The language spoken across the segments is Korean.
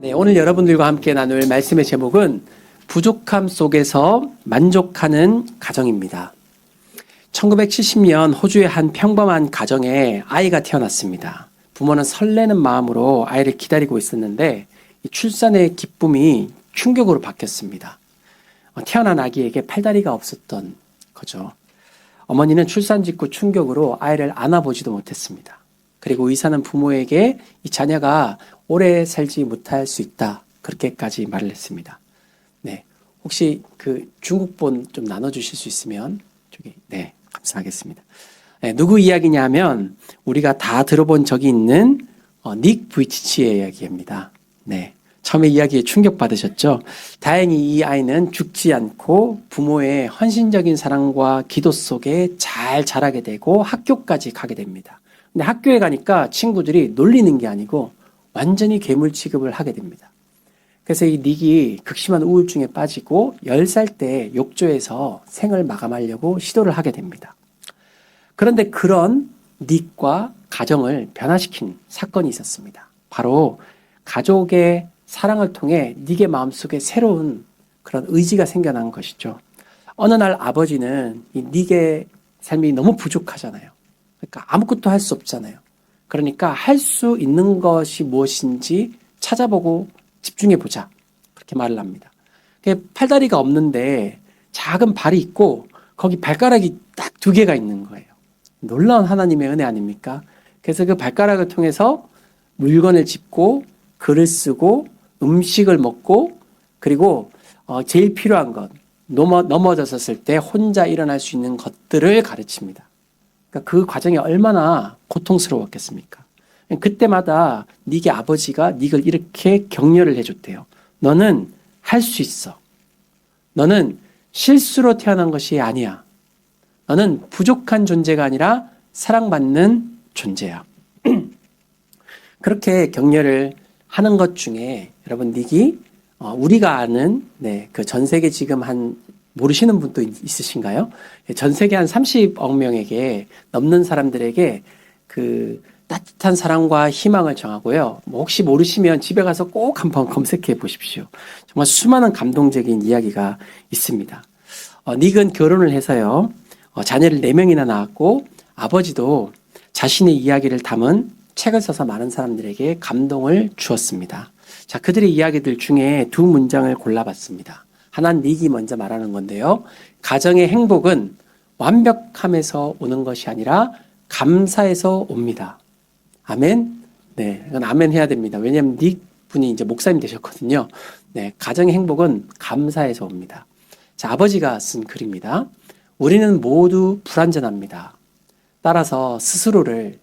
네, 오늘 여러분들과 함께 나눌 말씀의 제목은 부족함 속에서 만족하는 가정입니다. 1970년 호주의 한 평범한 가정에 아이가 태어났습니다. 부모는 설레는 마음으로 아이를 기다리고 있었는데 출산의 기쁨이 충격으로 바뀌었습니다. 태어난 아기에게 팔다리가 없었던 거죠. 어머니는 출산 직후 충격으로 아이를 안아보지도 못했습니다. 그리고 의사는 부모에게 이 자녀가 오래 살지 못할 수 있다. 그렇게까지 말을 했습니다. 네. 혹시 그 중국본 좀 나눠주실 수 있으면 저기, 네. 감사하겠습니다. 네, 누구 이야기냐 하면 우리가 다 들어본 적이 있는 닉 부이치치의 이야기입니다. 네. 처음에 이야기에 충격받으셨죠? 다행히 이 아이는 죽지 않고 부모의 헌신적인 사랑과 기도 속에 잘 자라게 되고 학교까지 가게 됩니다. 근데 학교에 가니까 친구들이 놀리는 게 아니고 완전히 괴물 취급을 하게 됩니다. 그래서 이 닉이 극심한 우울증에 빠지고 10살 때 욕조에서 생을 마감하려고 시도를 하게 됩니다. 그런데 그런 닉과 가정을 변화시킨 사건이 있었습니다. 바로 가족의 사랑을 통해 닉의 마음속에 새로운 그런 의지가 생겨난 것이죠. 어느 날 아버지는 이 닉의 삶이 너무 부족하잖아요. 그러니까 아무것도 할 수 없잖아요. 그러니까 할 수 있는 것이 무엇인지 찾아보고 집중해보자. 그렇게 말을 합니다. 팔다리가 없는데 작은 발이 있고 거기 발가락이 딱 2개가 있는 거예요. 놀라운 하나님의 은혜 아닙니까? 그래서 그 발가락을 통해서 물건을 짚고 글을 쓰고 음식을 먹고 그리고 제일 필요한 것, 넘어졌을 때 혼자 일어날 수 있는 것들을 가르칩니다. 그러니까 그 과정이 얼마나 고통스러웠겠습니까? 그때마다 닉의 아버지가 닉을 이렇게 격려를 해줬대요. 너는 할 수 있어. 너는 실수로 태어난 것이 아니야. 너는 부족한 존재가 아니라 사랑받는 존재야. 그렇게 격려를 하는 것 중에 여러분 닉이 우리가 아는 그 전 세계 지금 한 모르시는 분도 있으신가요? 전 세계 한 30억 명에게 넘는 사람들에게 그 따뜻한 사랑과 희망을 정하고요. 혹시 모르시면 집에 가서 꼭 한번 검색해 보십시오. 정말 수많은 감동적인 이야기가 있습니다. 닉은 결혼을 해서요. 자녀를 4명이나 낳았고 아버지도 자신의 이야기를 담은 책을 써서 많은 사람들에게 감동을 주었습니다. 자, 그들의 이야기들 중에 2 문장을 골라봤습니다. 하나는 닉이 먼저 말하는 건데요. 가정의 행복은 완벽함에서 오는 것이 아니라 감사에서 옵니다. 아멘? 네, 이건 아멘 해야 됩니다. 왜냐하면 닉 분이 이제 목사님 되셨거든요. 네, 가정의 행복은 감사에서 옵니다. 자, 아버지가 쓴 글입니다. 우리는 모두 불완전합니다. 따라서 서로를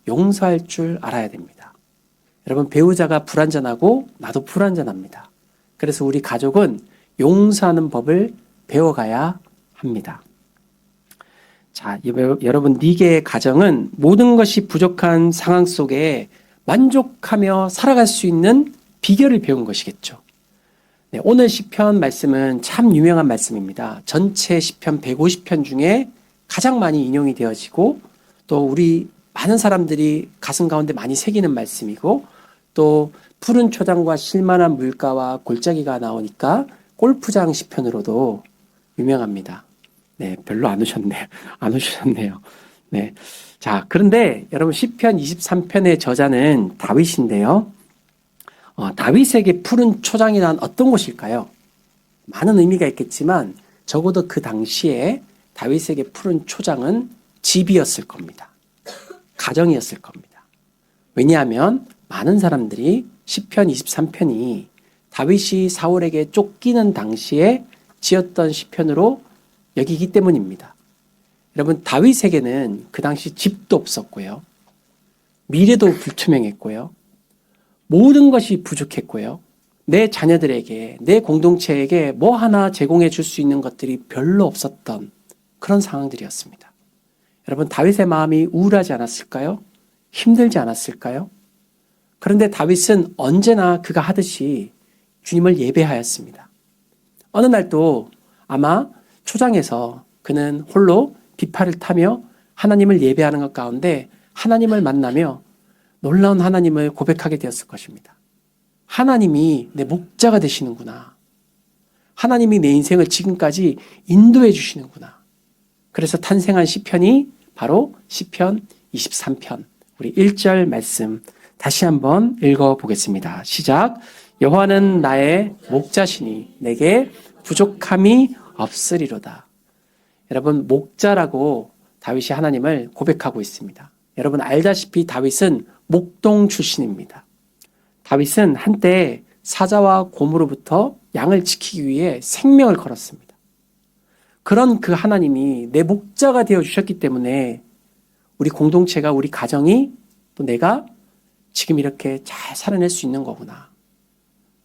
용서할 줄 알아야 됩니다. 여러분, 배우자가 불완전하고 나도 불완전합니다. 그래서 우리 가족은 용서하는 법을 배워가야 합니다. 자, 여러분, 닉의 가정은 모든 것이 부족한 상황 속에 만족하며 살아갈 수 있는 비결을 배운 것이겠죠. 네, 오늘 시편 말씀은 참 유명한 말씀입니다. 전체 시편 150편 중에 가장 많이 인용이 되어지고 또 우리 많은 사람들이 가슴 가운데 많이 새기는 말씀이고 또 푸른 초장과 실만한 물가와 골짜기가 나오니까 골프장 시편으로도 유명합니다. 네, 별로 안 오셨네요. 네. 자, 그런데 여러분 시편 23편의 저자는 다윗인데요. 다윗에게 푸른 초장이란 어떤 곳일까요? 많은 의미가 있겠지만 적어도 그 당시에 다윗에게 푸른 초장은 집이었을 겁니다. 가정이었을 겁니다. 왜냐하면 많은 사람들이 시편 23편이 다윗이 사울에게 쫓기는 당시에 지었던 시편으로 여기기 때문입니다. 여러분, 다윗에게는 그 당시 집도 없었고요. 미래도 불투명했고요. 모든 것이 부족했고요. 내 자녀들에게, 내 공동체에게 뭐 하나 제공해 줄 수 있는 것들이 별로 없었던 그런 상황들이었습니다. 여러분, 다윗의 마음이 우울하지 않았을까요? 힘들지 않았을까요? 그런데 다윗은 언제나 그가 하듯이 주님을 예배하였습니다. 어느 날도 아마 초장에서 그는 홀로 비파를 타며 하나님을 예배하는 것 가운데 하나님을 만나며 놀라운 하나님을 고백하게 되었을 것입니다. 하나님이 내 목자가 되시는구나. 하나님이 내 인생을 지금까지 인도해 주시는구나. 그래서 탄생한 시편이 바로 시편 23편. 우리 1절 말씀 다시 한번 읽어보겠습니다. 시작. 여호와는 나의 목자시니 내게 부족함이 없으리로다. 여러분, 목자라고 다윗이 하나님을 고백하고 있습니다. 여러분 알다시피 다윗은 목동 출신입니다. 다윗은 한때 사자와 곰으로부터 양을 지키기 위해 생명을 걸었습니다. 그런 그 하나님이 내 목자가 되어 주셨기 때문에 우리 공동체가, 우리 가정이, 또 내가 지금 이렇게 잘 살아낼 수 있는 거구나.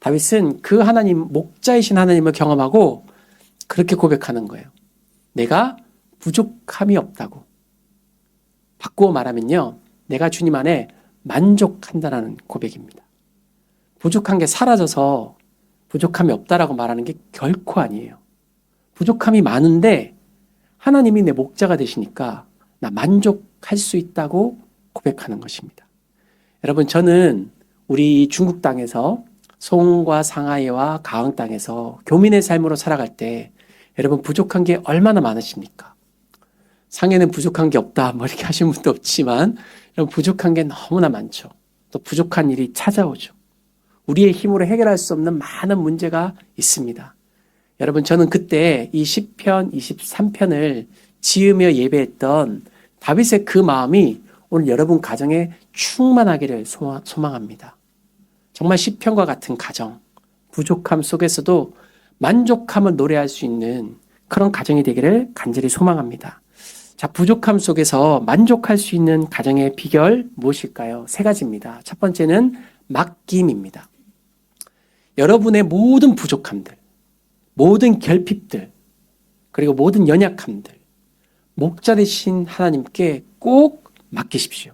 다윗은 그 하나님, 목자이신 하나님을 경험하고 그렇게 고백하는 거예요. 내가 부족함이 없다고. 바꾸어 말하면요, 내가 주님 안에 만족한다라는 고백입니다. 부족한 게 사라져서 부족함이 없다라고 말하는 게 결코 아니에요. 부족함이 많은데 하나님이 내 목자가 되시니까 나 만족할 수 있다고 고백하는 것입니다. 여러분, 저는 우리 중국 땅에서 송과 상하이와 가흥 땅에서 교민의 삶으로 살아갈 때 여러분 부족한 게 얼마나 많으십니까? 상해는 부족한 게 없다 뭐 이렇게 하시는 분도 없지만 여러분 부족한 게 너무나 많죠. 또 부족한 일이 찾아오죠. 우리의 힘으로 해결할 수 없는 많은 문제가 있습니다. 여러분, 저는 그때 이 시편 23편을 지으며 예배했던 다윗의 그 마음이 오늘 여러분 가정에 충만하기를 소망합니다. 정말 시편과 같은 가정, 부족함 속에서도 만족함을 노래할 수 있는 그런 가정이 되기를 간절히 소망합니다. 자, 부족함 속에서 만족할 수 있는 가정의 비결 무엇일까요? 세 가지입니다. 첫 번째는 맡김입니다. 여러분의 모든 부족함들, 모든 결핍들, 그리고 모든 연약함들, 목자 되신 하나님께 꼭 맡기십시오.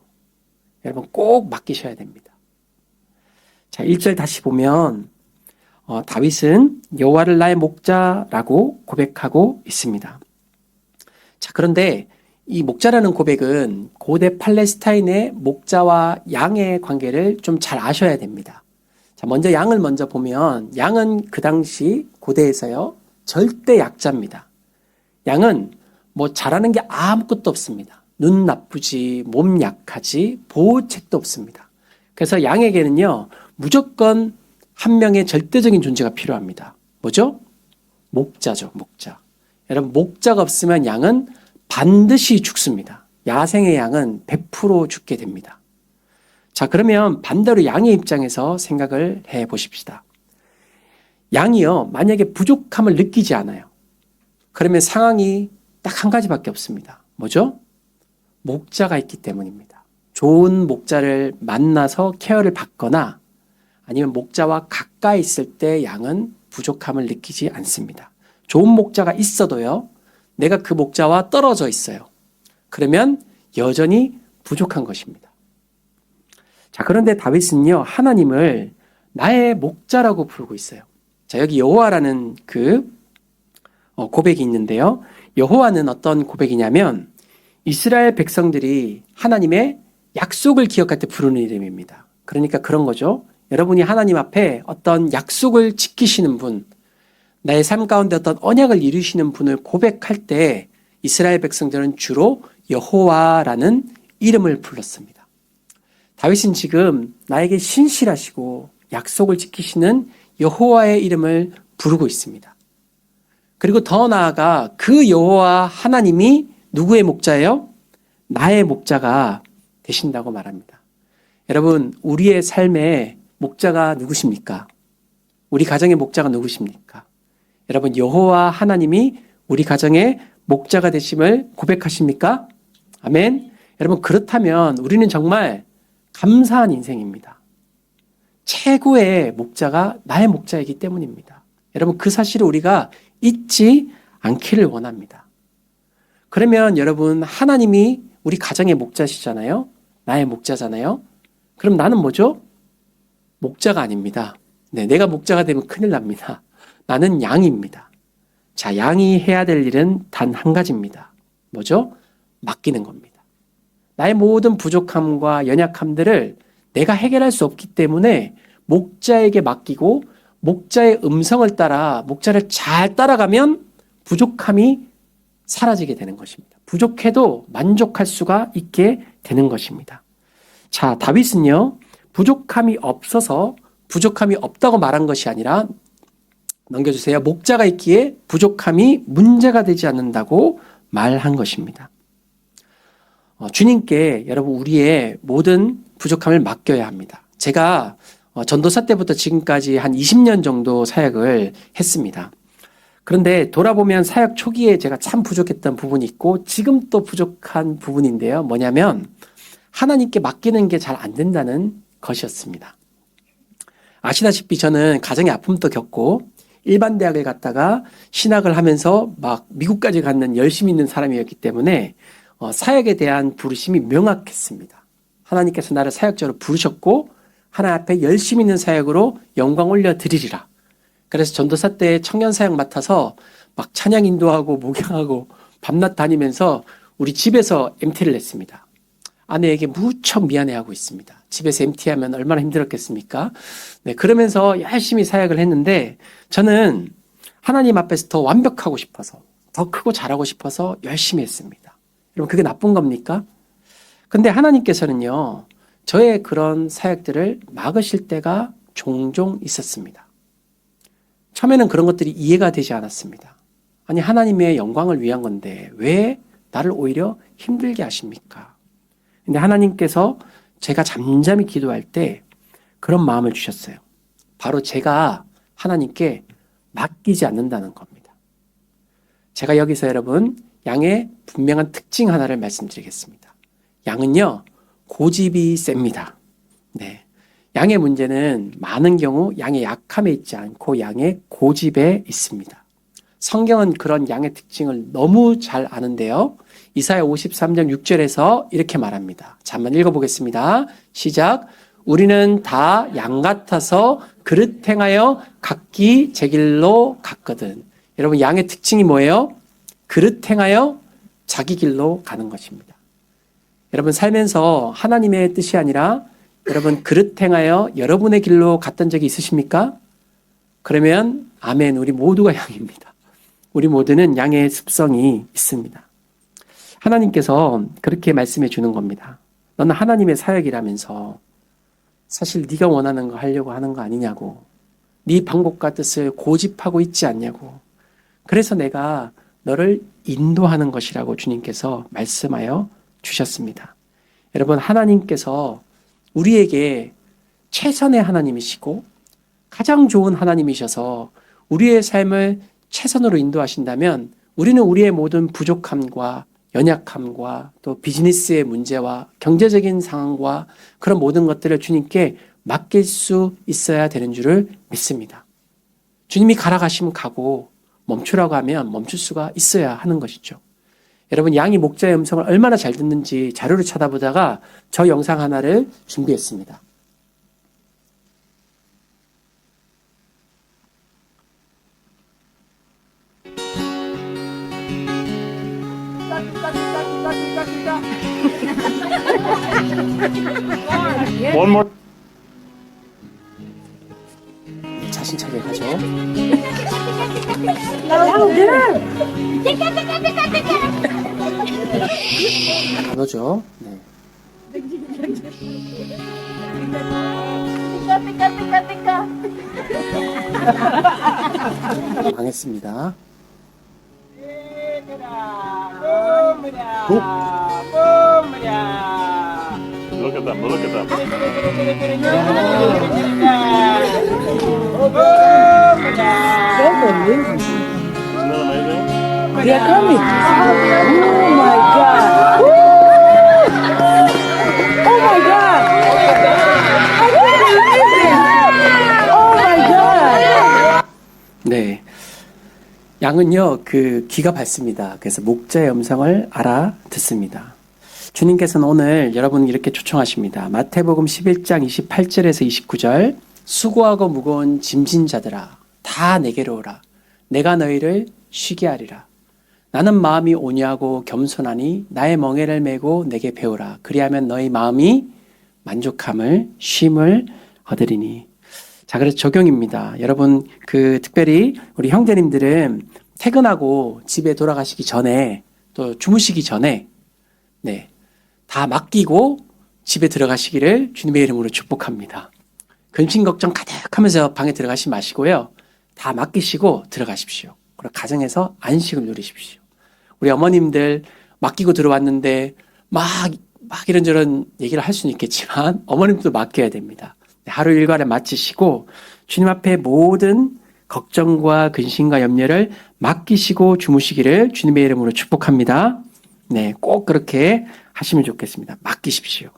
여러분 꼭 맡기셔야 됩니다. 자, 1절 다시 보면 다윗은 여호와를 나의 목자라고 고백하고 있습니다. 자, 그런데 이 목자라는 고백은 고대 팔레스타인의 목자와 양의 관계를 좀 잘 아셔야 됩니다. 자, 먼저 양을 먼저 보면 양은 그 당시 고대에서요 절대 약자입니다. 양은 뭐 잘하는 게 아무것도 없습니다. 눈 나쁘지, 몸 약하지, 보호책도 없습니다. 그래서 양에게는요 무조건 한 명의 절대적인 존재가 필요합니다. 뭐죠? 목자죠, 목자. 여러분, 목자가 없으면 양은 반드시 죽습니다. 야생의 양은 100% 죽게 됩니다. 자, 그러면 반대로 양의 입장에서 생각을 해 보십시다. 양이요, 만약에 부족함을 느끼지 않아요. 그러면 상황이 딱 한 가지밖에 없습니다. 뭐죠? 목자가 있기 때문입니다. 좋은 목자를 만나서 케어를 받거나 아니면 목자와 가까이 있을 때 양은 부족함을 느끼지 않습니다. 좋은 목자가 있어도요, 내가 그 목자와 떨어져 있어요. 그러면 여전히 부족한 것입니다. 자, 그런데 다윗은요, 하나님을 나의 목자라고 부르고 있어요. 자, 여기 여호와라는 그 고백이 있는데요. 여호와는 어떤 고백이냐면 이스라엘 백성들이 하나님의 약속을 기억할 때 부르는 이름입니다. 그러니까 그런 거죠. 여러분이 하나님 앞에 어떤 약속을 지키시는 분, 나의 삶 가운데 어떤 언약을 이루시는 분을 고백할 때 이스라엘 백성들은 주로 여호와라는 이름을 불렀습니다. 다윗은 지금 나에게 신실하시고 약속을 지키시는 여호와의 이름을 부르고 있습니다. 그리고 더 나아가 그 여호와 하나님이 누구의 목자예요? 나의 목자가 되신다고 말합니다. 여러분, 우리의 삶의 목자가 누구십니까? 우리 가정의 목자가 누구십니까? 여러분, 여호와 하나님이 우리 가정의 목자가 되심을 고백하십니까? 아멘. 여러분, 그렇다면 우리는 정말 감사한 인생입니다. 최고의 목자가 나의 목자이기 때문입니다. 여러분, 그 사실을 우리가 잊지 않기를 원합니다. 그러면 여러분, 하나님이 우리 가정의 목자시잖아요. 나의 목자잖아요. 그럼 나는 뭐죠? 목자가 아닙니다. 네, 내가 목자가 되면 큰일 납니다. 나는 양입니다. 자, 양이 해야 될 일은 단 한 가지입니다. 뭐죠? 맡기는 겁니다. 나의 모든 부족함과 연약함들을 내가 해결할 수 없기 때문에 목자에게 맡기고 목자의 음성을 따라 목자를 잘 따라가면 부족함이 사라지게 되는 것입니다. 부족해도 만족할 수가 있게 되는 것입니다. 자, 다윗은요, 부족함이 없어서 부족함이 없다고 말한 것이 아니라, 넘겨주세요. 목자가 있기에 부족함이 문제가 되지 않는다고 말한 것입니다. 주님께 여러분 우리의 모든 부족함을 맡겨야 합니다. 제가 전도사 때부터 지금까지 한 20년 정도 사역을 했습니다. 그런데 돌아보면 사역 초기에 제가 참 부족했던 부분이 있고 지금 또 부족한 부분인데요. 뭐냐면 하나님께 맡기는 게 잘 안 된다는 것이었습니다. 아시다시피 저는 가정의 아픔도 겪고 일반 대학을 갔다가 신학을 하면서 막 미국까지 가는 열심히 있는 사람이었기 때문에 사역에 대한 부르심이 명확했습니다. 하나님께서 나를 사역자로 부르셨고 하나님 앞에 열심히 있는 사역으로 영광 올려드리리라. 그래서 전도사 때 청년 사역 맡아서 막 찬양 인도하고 목양하고 밤낮 다니면서 우리 집에서 MT를 냈습니다. 아내에게 무척 미안해하고 있습니다. 집에서 MT하면 얼마나 힘들었겠습니까? 네, 그러면서 열심히 사역을 했는데 저는 하나님 앞에서 더 완벽하고 싶어서 더 크고 잘하고 싶어서 열심히 했습니다. 여러분 그게 나쁜 겁니까? 근데 하나님께서는요, 저의 그런 사역들을 막으실 때가 종종 있었습니다. 처음에는 그런 것들이 이해가 되지 않았습니다. 아니 하나님의 영광을 위한 건데 왜 나를 오히려 힘들게 하십니까? 근데 하나님께서 제가 잠잠히 기도할 때 그런 마음을 주셨어요. 바로 제가 하나님께 맡기지 않는다는 겁니다. 제가 여기서 여러분 양의 분명한 특징 하나를 말씀드리겠습니다. 양은요 고집이 셉니다. 네. 양의 문제는 많은 경우 양의 약함에 있지 않고 양의 고집에 있습니다. 성경은 그런 양의 특징을 너무 잘 아는데요. 이사야 53장 6절에서 이렇게 말합니다. 자, 한번 읽어보겠습니다. 시작. 우리는 다 양 같아서 그릇 행하여 각기 제 길로 갔거든. 여러분 양의 특징이 뭐예요? 그릇 행하여 자기 길로 가는 것입니다. 여러분 살면서 하나님의 뜻이 아니라 여러분 그릇 행하여 여러분의 길로 갔던 적이 있으십니까? 그러면 아멘, 우리 모두가 양입니다. 우리 모두는 양의 습성이 있습니다. 하나님께서 그렇게 말씀해 주는 겁니다. 너는 하나님의 사역이라면서 사실 네가 원하는 거 하려고 하는 거 아니냐고. 네 방법과 뜻을 고집하고 있지 않냐고. 그래서 내가 너를 인도하는 것이라고 주님께서 말씀하여 주셨습니다. 여러분 하나님께서 우리에게 최선의 하나님이시고 가장 좋은 하나님이셔서 우리의 삶을 최선으로 인도하신다면 우리는 우리의 모든 부족함과 연약함과 또 비즈니스의 문제와 경제적인 상황과 그런 모든 것들을 주님께 맡길 수 있어야 되는 줄을 믿습니다. 주님이 가라 가시면 가고 멈추라고 하면 멈출 수가 있어야 하는 것이죠. 여러분 양이 목자의 음성을 얼마나 잘 듣는지 자료를 찾아보다가 저 영상 하나를 준비했습니다. One more. 자신 차게 가죠. 단어죠. 네. 망했습니다. Look at them. Look at them. Isn't that amazing? They are coming. Oh my God. Woo! Oh my God. I can't believe it. Oh my God. 네. 양은요, 그 귀가 밝습니다. 그래서 목자의 음성을 알아듣습니다. 주님께서는 오늘 여러분 이렇게 초청하십니다. 마태복음 11장 28절에서 29절. 수고하고 무거운 짐진 자들아, 다 내게로 오라. 내가 너희를 쉬게 하리라. 나는 마음이 온유하고 겸손하니 나의 멍에를 메고 내게 배우라. 그리하면 너희 마음이 만족함을 쉼을 얻으리니. 자, 그래서 적용입니다. 여러분, 특별히 우리 형제님들은 퇴근하고 집에 돌아가시기 전에 또 주무시기 전에 네, 다 맡기고 집에 들어가시기를 주님의 이름으로 축복합니다. 근심 걱정 가득하면서 방에 들어가시 마시고요. 다 맡기시고 들어가십시오. 그리고 가정에서 안식을 누리십시오. 우리 어머님들 맡기고 들어왔는데 막 이런저런 얘기를 할 수는 있겠지만 어머님도 맡겨야 됩니다. 하루 일과를 마치시고 주님 앞에 모든 걱정과 근심과 염려를 맡기시고 주무시기를 주님의 이름으로 축복합니다. 네, 꼭 그렇게 하시면 좋겠습니다. 맡기십시오.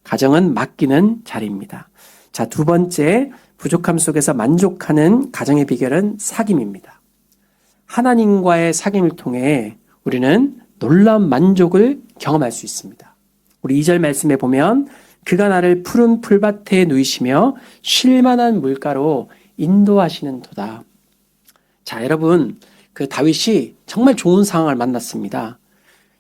가정은 맡기는 자리입니다. 자, 두 번째, 부족함 속에서 만족하는 가정의 비결은 사귐입니다. 하나님과의 사귐을 통해 우리는 놀라운 만족을 경험할 수 있습니다. 우리 2절 말씀에 보면 그가 나를 푸른 풀밭에 누이시며 쉴만한 물가로 인도하시는 도다. 자, 여러분, 다윗이 정말 좋은 상황을 만났습니다.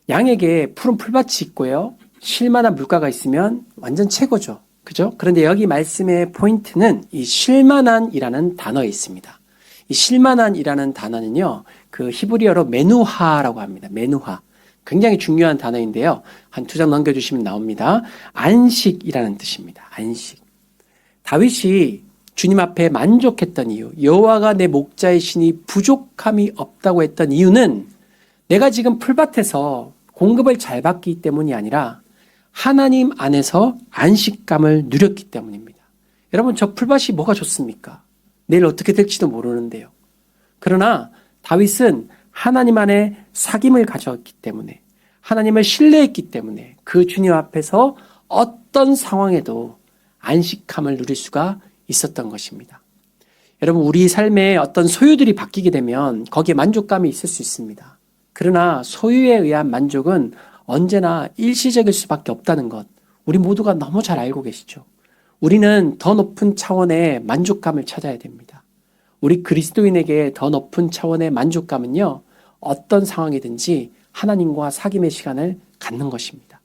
양에게 푸른 풀밭이 있고요. 쉴만한 물가가 있으면 완전 최고죠. 그죠? 그런데 여기 말씀의 포인트는 이 쉴만한이라는 단어에 있습니다. 이 쉴만한이라는 단어는요, 히브리어로 메누하라고 합니다. 메누하. 굉장히 중요한 단어인데요. 한 2장 넘겨주시면 나옵니다. 안식이라는 뜻입니다. 안식. 다윗이 주님 앞에 만족했던 이유, 여호와가 내 목자이시니 부족함이 없다고 했던 이유는 내가 지금 풀밭에서 공급을 잘 받기 때문이 아니라 하나님 안에서 안식감을 누렸기 때문입니다. 여러분, 저 풀밭이 뭐가 좋습니까? 내일 어떻게 될지도 모르는데요. 그러나 다윗은 하나님 안에 사귐을 가졌기 때문에, 하나님을 신뢰했기 때문에 그 주님 앞에서 어떤 상황에도 안식함을 누릴 수가 있었던 것입니다. 여러분, 우리 삶에 어떤 소유들이 바뀌게 되면 거기에 만족감이 있을 수 있습니다. 그러나 소유에 의한 만족은 언제나 일시적일 수밖에 없다는 것, 우리 모두가 너무 잘 알고 계시죠. 우리는 더 높은 차원의 만족감을 찾아야 됩니다. 우리 그리스도인에게 더 높은 차원의 만족감은요, 어떤 상황이든지 하나님과 사귐의 시간을 갖는 것입니다.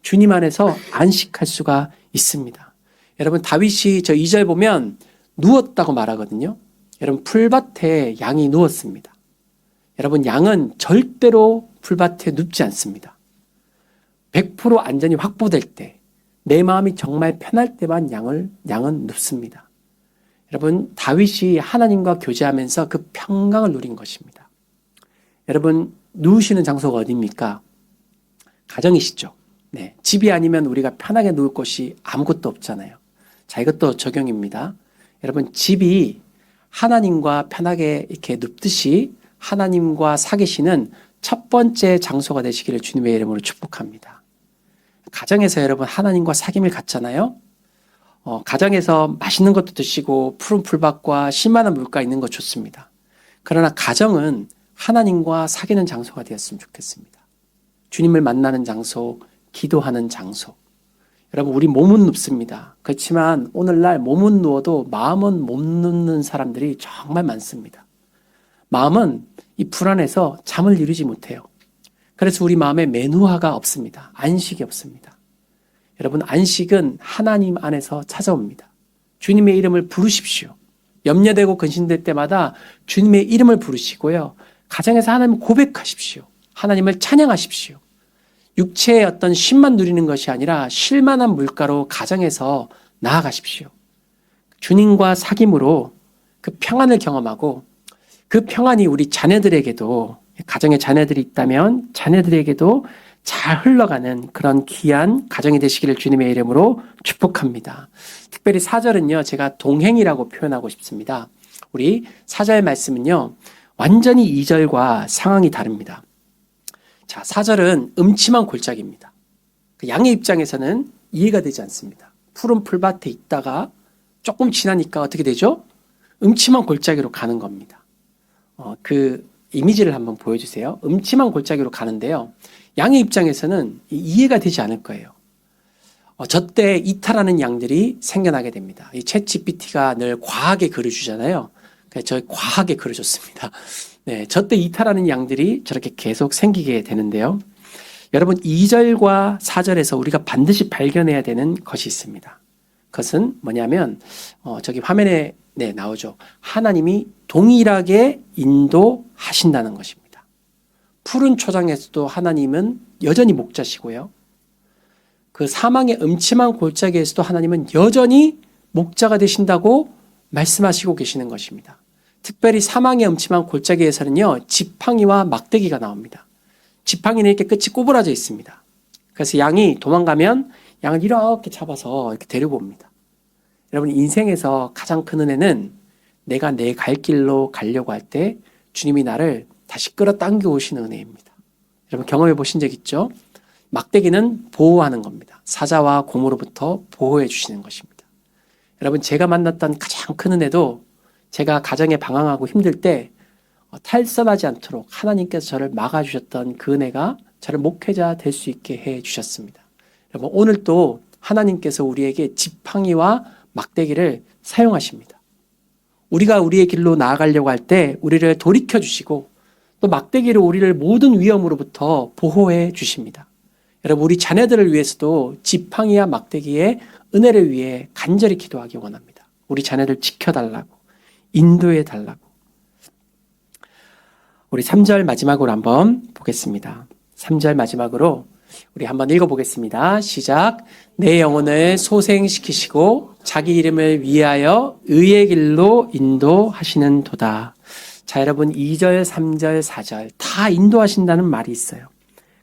주님 안에서 안식할 수가 있습니다. 여러분, 다윗이 저 2절 보면 누웠다고 말하거든요. 여러분, 풀밭에 양이 누웠습니다. 여러분, 양은 절대로 풀밭에 눕지 않습니다. 100% 안전이 확보될 때, 내 마음이 정말 편할 때만 양은 눕습니다. 여러분, 다윗이 하나님과 교제하면서 그 평강을 누린 것입니다. 여러분, 누우시는 장소가 어디입니까? 가정이시죠. 네, 집이 아니면 우리가 편하게 누울 곳이 아무것도 없잖아요. 자, 이것도 적용입니다. 여러분, 집이 하나님과 편하게 이렇게 눕듯이 하나님과 사귀시는 첫 번째 장소가 되시기를 주님의 이름으로 축복합니다. 가정에서 여러분 하나님과 사귐을 갖잖아요. 가정에서 맛있는 것도 드시고 푸른 풀밭과 쉴만한 물가 있는 거 좋습니다. 그러나 가정은 하나님과 사귀는 장소가 되었으면 좋겠습니다. 주님을 만나는 장소, 기도하는 장소. 여러분, 우리 몸은 눕습니다. 그렇지만 오늘날 몸은 누워도 마음은 못 눕는 사람들이 정말 많습니다. 마음은 이 불안해서 잠을 이루지 못해요. 그래서 우리 마음에 메누화가 없습니다. 안식이 없습니다. 여러분, 안식은 하나님 안에서 찾아옵니다. 주님의 이름을 부르십시오. 염려되고 근심될 때마다 주님의 이름을 부르시고요. 가정에서 하나님을 고백하십시오. 하나님을 찬양하십시오. 육체의 어떤 쉼만 누리는 것이 아니라 쉴만한 물가로 가정에서 나아가십시오. 주님과 사귐으로 그 평안을 경험하고 그 평안이 우리 자녀들에게도, 가정에 자녀들이 있다면 자녀들에게도 잘 흘러가는 그런 귀한 가정이 되시기를 주님의 이름으로 축복합니다. 특별히 4절은요, 제가 동행이라고 표현하고 싶습니다. 우리 4절 말씀은요, 완전히 2절과 상황이 다릅니다. 자, 4절은 음침한 골짜기입니다. 양의 입장에서는 이해가 되지 않습니다. 푸른 풀밭에 있다가 조금 지나니까 어떻게 되죠? 음침한 골짜기로 가는 겁니다. 그 이미지를 한번 보여주세요. 음침한 골짜기로 가는데요. 양의 입장에서는 이해가 되지 않을 거예요. 저때 이탈하는 양들이 생겨나게 됩니다. 이 챗GPT가 늘 과하게 글을 주잖아요. 저 과하게 글을 줬습니다. 네, 저때 이탈하는 양들이 저렇게 계속 생기게 되는데요. 여러분, 2절과 4절에서 우리가 반드시 발견해야 되는 것이 있습니다. 그것은 뭐냐면 저기 화면에 네, 나오죠. 하나님이 동일하게 인도하신다는 것입니다. 푸른 초장에서도 하나님은 여전히 목자시고요. 그 사망의 음침한 골짜기에서도 하나님은 여전히 목자가 되신다고 말씀하시고 계시는 것입니다. 특별히 사망의 음침한 골짜기에서는요, 지팡이와 막대기가 나옵니다. 지팡이는 이렇게 끝이 꼬부라져 있습니다. 그래서 양이 도망가면 양을 이렇게 잡아서 이렇게 데리고 옵니다. 여러분, 인생에서 가장 큰 은혜는 내가 내 갈 길로 가려고 할 때 주님이 나를 다시 끌어당겨 오시는 은혜입니다. 여러분, 경험해 보신 적 있죠? 막대기는 보호하는 겁니다. 사자와 곰으로부터 보호해 주시는 것입니다. 여러분, 제가 만났던 가장 큰 은혜도 제가 가정에 방황하고 힘들 때 탈선하지 않도록 하나님께서 저를 막아주셨던 그 은혜가 저를 목회자 될 수 있게 해 주셨습니다. 여러분, 오늘 또 하나님께서 우리에게 지팡이와 막대기를 사용하십니다. 우리가 우리의 길로 나아가려고 할 때 우리를 돌이켜 주시고 또 막대기로 우리를 모든 위험으로부터 보호해 주십니다. 여러분, 우리 자녀들을 위해서도 지팡이와 막대기의 은혜를 위해 간절히 기도하기 원합니다. 우리 자녀들 지켜달라고, 인도해 달라고. 우리 3절 마지막으로 한번 보겠습니다. 3절 마지막으로 우리 한번 읽어보겠습니다. 시작. 내 영혼을 소생시키시고 자기 이름을 위하여 의의 길로 인도하시는 도다. 자, 여러분, 2절, 3절, 4절 다 인도하신다는 말이 있어요.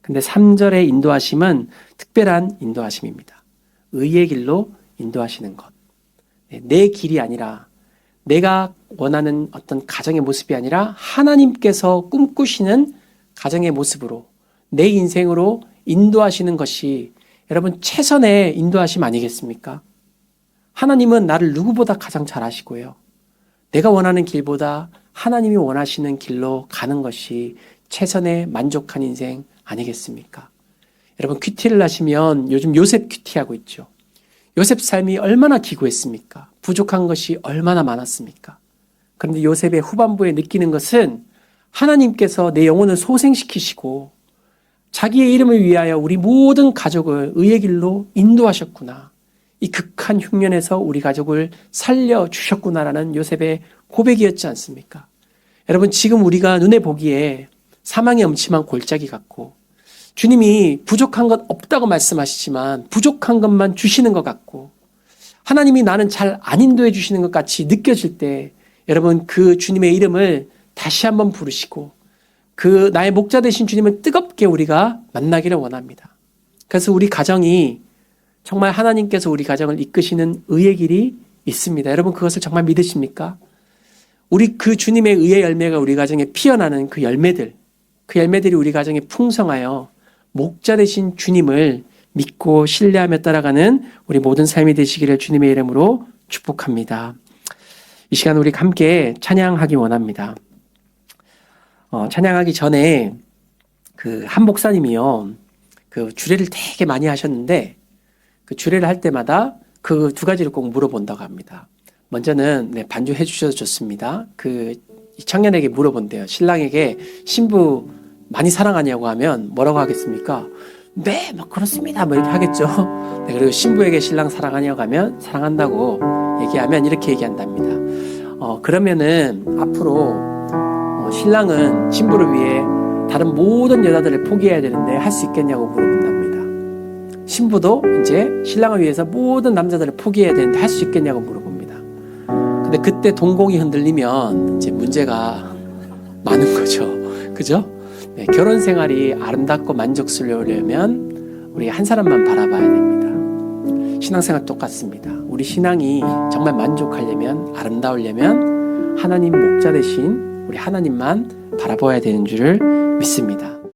근데 3절의 인도하심은 특별한 인도하심입니다. 의의 길로 인도하시는 것. 내 길이 아니라, 내가 원하는 어떤 가정의 모습이 아니라 하나님께서 꿈꾸시는 가정의 모습으로 내 인생으로 인도하시는 것이 여러분 최선의 인도하심 아니겠습니까? 하나님은 나를 누구보다 가장 잘 아시고요. 내가 원하는 길보다 하나님이 원하시는 길로 가는 것이 최선의 만족한 인생 아니겠습니까? 여러분, 큐티를 하시면 요즘 요셉 큐티하고 있죠. 요셉 삶이 얼마나 기구했습니까? 부족한 것이 얼마나 많았습니까? 그런데 요셉의 후반부에 느끼는 것은 하나님께서 내 영혼을 소생시키시고 자기의 이름을 위하여 우리 모든 가족을 의의 길로 인도하셨구나. 이 극한 흉년에서 우리 가족을 살려주셨구나라는 요셉의 고백이었지 않습니까? 여러분, 지금 우리가 눈에 보기에 사망의 음침한 골짜기 같고 주님이 부족한 것 없다고 말씀하시지만 부족한 것만 주시는 것 같고 하나님이 나는 잘 안 인도해 주시는 것 같이 느껴질 때 여러분, 그 주님의 이름을 다시 한번 부르시고 그 나의 목자 되신 주님을 뜨겁게 우리가 만나기를 원합니다. 그래서 우리 가정이 정말 하나님께서 우리 가정을 이끄시는 의의 길이 있습니다. 여러분, 그것을 정말 믿으십니까? 우리 그 주님의 의의 열매가 우리 가정에 피어나는 그 열매들이 우리 가정에 풍성하여 목자 되신 주님을 믿고 신뢰하며 따라가는 우리 모든 삶이 되시기를 주님의 이름으로 축복합니다. 이 시간 우리 함께 찬양하기 원합니다. 찬양하기 전에 그 한 목사님이요, 그 주례를 되게 많이 하셨는데 그 주례를 할 때마다 그 두 가지를 꼭 물어본다고 합니다. 먼저는 반주해 주셔도 좋습니다. 그 청년에게 물어본대요. 신랑에게 신부 많이 사랑하냐고 하면 뭐라고 하겠습니까? 네, 뭐 그렇습니다. 뭐 이렇게 하겠죠. 네, 그리고 신부에게 신랑 사랑하냐고 하면 사랑한다고 얘기하면 이렇게 얘기한답니다. 그러면은 앞으로 신랑은 신부를 위해 다른 모든 여자들을 포기해야 되는데 할 수 있겠냐고 물어본답니다. 신부도 이제 신랑을 위해서 모든 남자들을 포기해야 되는데 할 수 있겠냐고 물어봅니다. 근데 그때 동공이 흔들리면 이제 문제가 많은 거죠. 그죠? 네, 결혼 생활이 아름답고 만족스러우려면 우리 한 사람만 바라봐야 됩니다. 신앙생활 똑같습니다. 우리 신앙이 정말 만족하려면, 아름다우려면 하나님 목자 되신 우리 하나님만 바라봐야 되는 줄을 믿습니다.